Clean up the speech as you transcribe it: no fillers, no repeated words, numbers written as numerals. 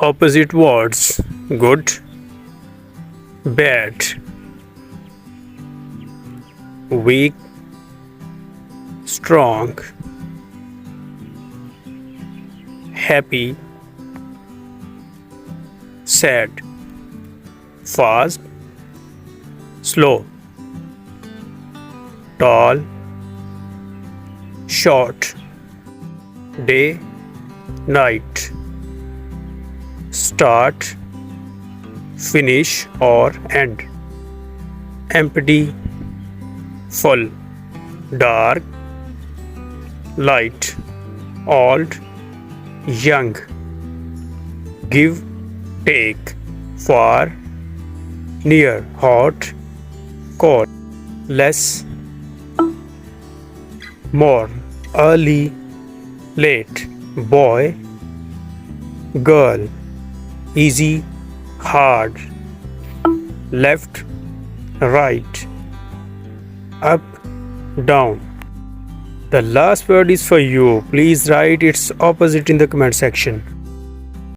Opposite words: good, bad, weak, strong, happy, sad, fast, slow, tall, short, day, night, start, finish or end, empty, full, dark, light, old, young, give, take, far, near, hot, cold, less, more, early, late, boy, girl, easy, hard, left, right, up, down. The last word is for you. Please write its opposite in the comment section.